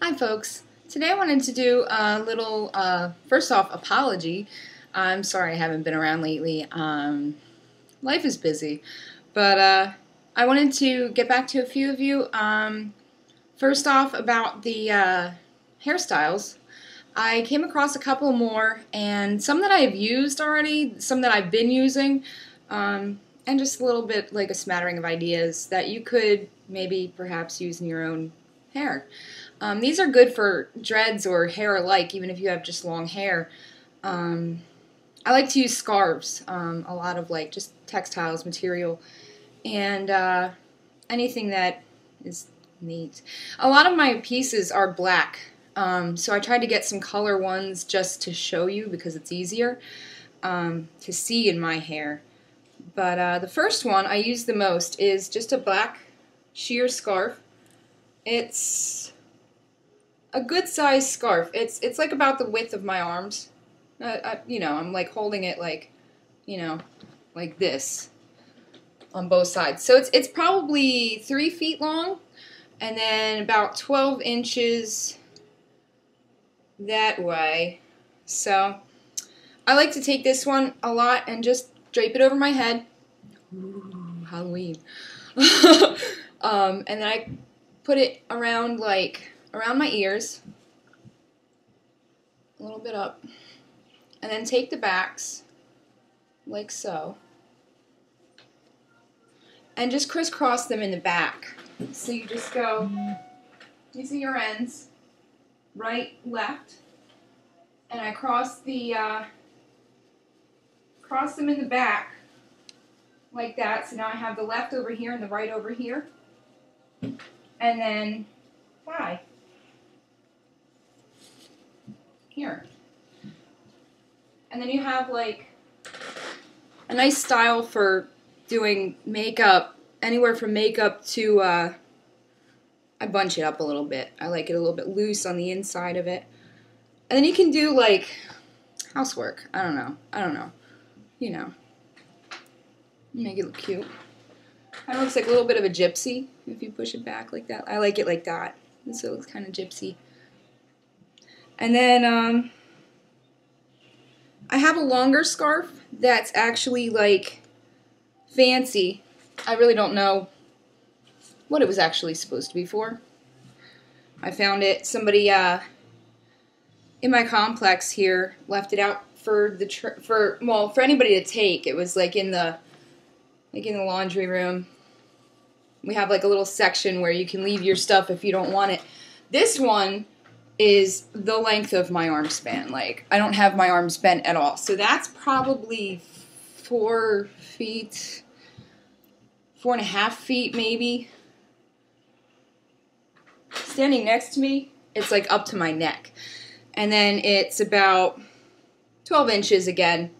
Hi folks, today I wanted to do a little, first off, apology. I'm sorry I haven't been around lately. Life is busy, but I wanted to get back to a few of you. First off, about the hairstyles. I came across a couple more, and some that I have used already, some that I've been using, and just a little bit like a smattering of ideas that you could maybe perhaps use in your own hair. These are good for dreads or hair alike, even if you have just long hair. I like to use scarves, a lot of like just textiles material, and anything that is neat. A lot of my pieces are black, so I tried to get some color ones just to show you because it's easier to see in my hair. But the first one I use the most is just a black sheer scarf. It's a good size scarf. It's like about the width of my arms. I'm like holding it like, like this on both sides. So it's probably 3 feet long, and then about 12 inches that way. So I like to take this one a lot and just drape it over my head. Ooh, Halloween. And then I put it around around my ears, a little bit up, and then take the backs like so and just crisscross them in the back. So you just go, you see your ends, right, left, and I cross them in the back like that. So now I have the left over here and the right over here, and then tie here. And then you have like a nice style for doing makeup, anywhere from makeup to, I bunch it up a little bit. I like it a little bit loose on the inside of it. And then you can do like housework. I don't know. Make it look cute. Kind of looks like a little bit of a gypsy if you push it back like that. I like it like that. So it looks kind of gypsy. And then I have a longer scarf that's actually like fancy. I really don't know what it was actually supposed to be for. I found it. Somebody in my complex here left it out for for anybody to take. It was like in the laundry room. We have like a little section where you can leave your stuff if you don't want it. This one is the length of my arm span. Like, I don't have my arms bent at all. So that's probably 4 feet, 4.5 feet maybe. Standing next to me, it's like up to my neck. And then it's about 12 inches again.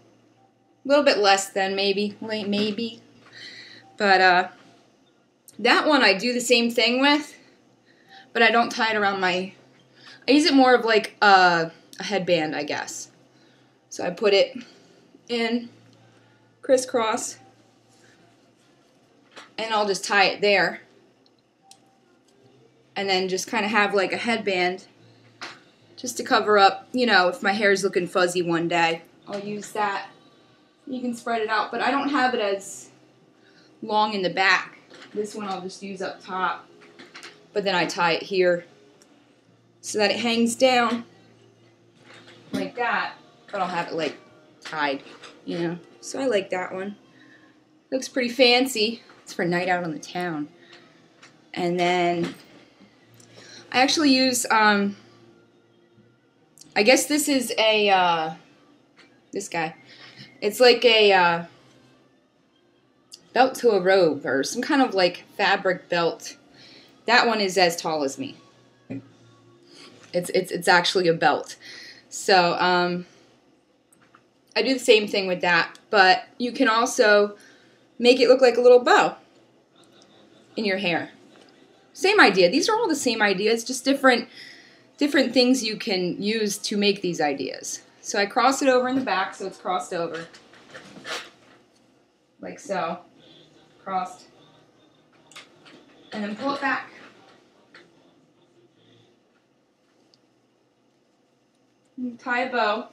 A little bit less than maybe. But that one I do the same thing with, but I don't tie it around my... I use it more of like a headband, I guess. So I put it in, crisscross, and I'll just tie it there. And then just kind of have like a headband just to cover up, if my hair is looking fuzzy one day. I'll use that. You can spread it out, but I don't have it as long in the back. This one I'll just use up top, but then I tie it here so that it hangs down like that, but I'll have it like tied, So I like that one. Looks pretty fancy. It's for a night out on the town. And then I actually use, I guess this is a, this guy. It's like a belt to a robe or some kind of like fabric belt. That one is as tall as me. It's actually a belt. So I do the same thing with that, but you can also make it look like a little bow in your hair. Same idea. These are all the same ideas, just different things you can use to make these ideas. So I cross it over in the back so it's crossed over. Like so. Crossed. And then pull it back. Tie a bow.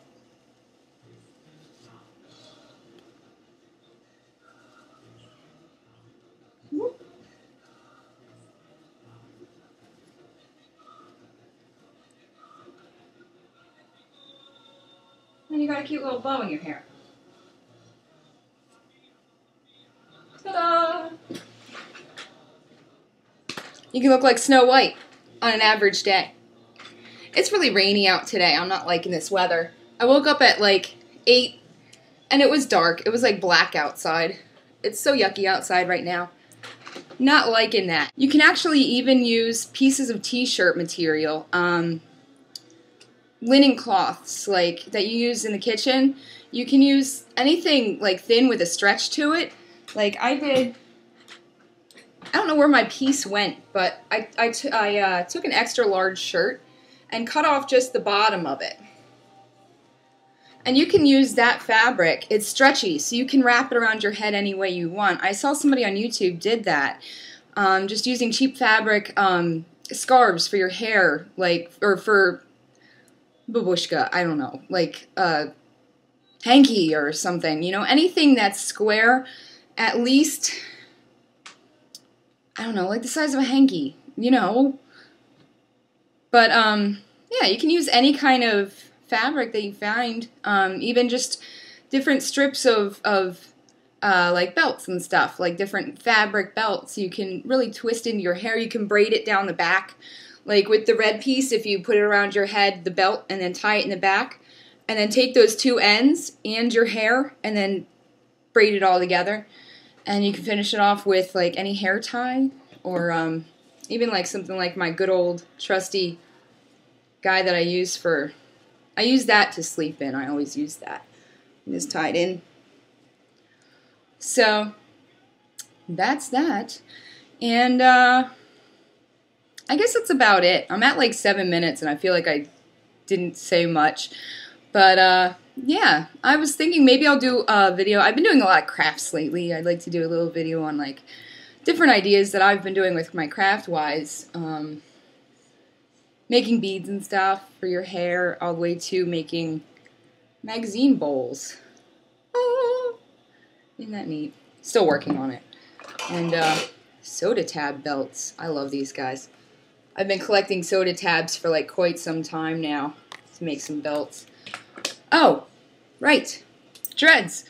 Whoop. And you got a cute little bow in your hair. Ta-da! You can look like Snow White on an average day. It's really rainy out today. I'm not liking this weather. I woke up at like 8 and it was dark. It was like black outside. It's so yucky outside right now. Not liking that. You can actually even use pieces of t-shirt material, linen cloths like that you use in the kitchen. You can use anything like thin with a stretch to it. Like I did. I don't know where my piece went, but I took an extra large shirt and cut off just the bottom of it. And you can use that fabric. It's stretchy, so you can wrap it around your head any way you want. I saw somebody on YouTube did that, just using cheap fabric, scarves for your hair, like, or for babushka, I don't know, like hanky or something, you know, anything that's square, at least, I don't know, like the size of a hanky, you know. But, yeah, you can use any kind of fabric that you find, even just different strips of like belts and stuff, like different fabric belts. You can really twist into your hair. You can braid it down the back. Like with the red piece, if you put it around your head, the belt, and then tie it in the back, and then take those two ends and your hair, and then braid it all together. And you can finish it off with like any hair tie, or even like something like my good old trusty guy that I use that to sleep in. I always use that. Just tied in. So that's that. And I guess that's about it. I'm at like 7 minutes and I feel like I didn't say much. But yeah, I was thinking maybe I'll do a video. I've been doing a lot of crafts lately. I'd like to do a little video on like different ideas that I've been doing with my craft-wise. Making beads and stuff for your hair, all the way to making magazine bowls. Oh, isn't that neat? Still working on it. And soda tab belts. I love these guys. I've been collecting soda tabs for like quite some time now to make some belts. Oh, right. Dreads.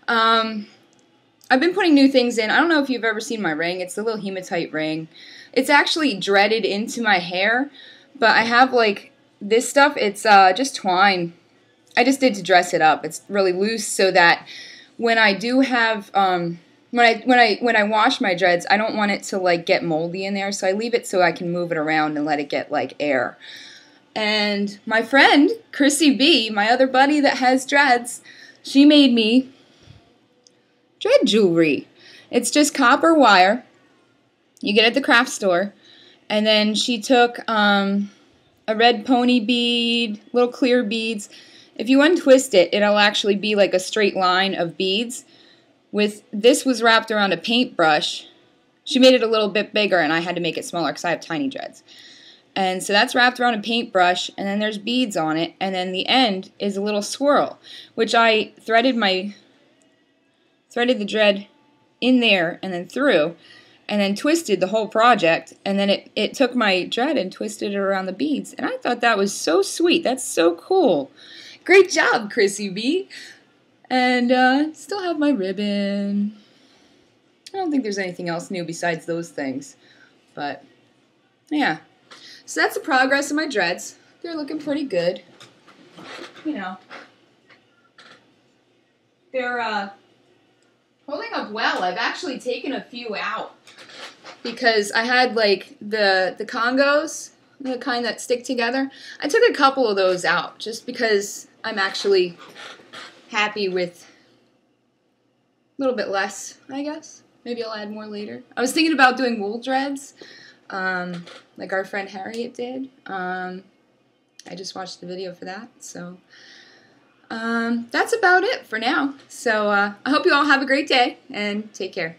I've been putting new things in. I don't know if you've ever seen my ring. It's the little hematite ring. It's actually dreaded into my hair. But I have like this stuff, it's just twine. I just did to dress it up. It's really loose so that when I do have when I wash my dreads, I don't want it to like get moldy in there, so I leave it so I can move it around and let it get like air. And my friend, Chrissy B, my other buddy that has dreads, she made me dread jewelry. It's just copper wire. You get it at the craft store. And then she took a red pony bead, little clear beads. If you untwist it, it'll actually be like a straight line of beads. This was wrapped around a paintbrush. She made it a little bit bigger, and I had to make it smaller because I have tiny dreads. And so that's wrapped around a paintbrush, and then there's beads on it, and then the end is a little swirl, which I threaded the dread in there and then through. And then twisted the whole project, and then it took my dread and twisted it around the beads. And I thought that was so sweet. That's so cool. Great job, Chrissy B. And still have my ribbon. I don't think there's anything else new besides those things. But, yeah. So that's the progress of my dreads. They're looking pretty good. You know. They're, holding up well. I've actually taken a few out because I had like the Congos, the kind that stick together. I took a couple of those out just because I'm actually happy with a little bit less, I guess. Maybe I'll add more later. I was thinking about doing wool dreads, like our friend Harriet did. I just watched the video for that, so that's about it for now. So I hope you all have a great day, and take care.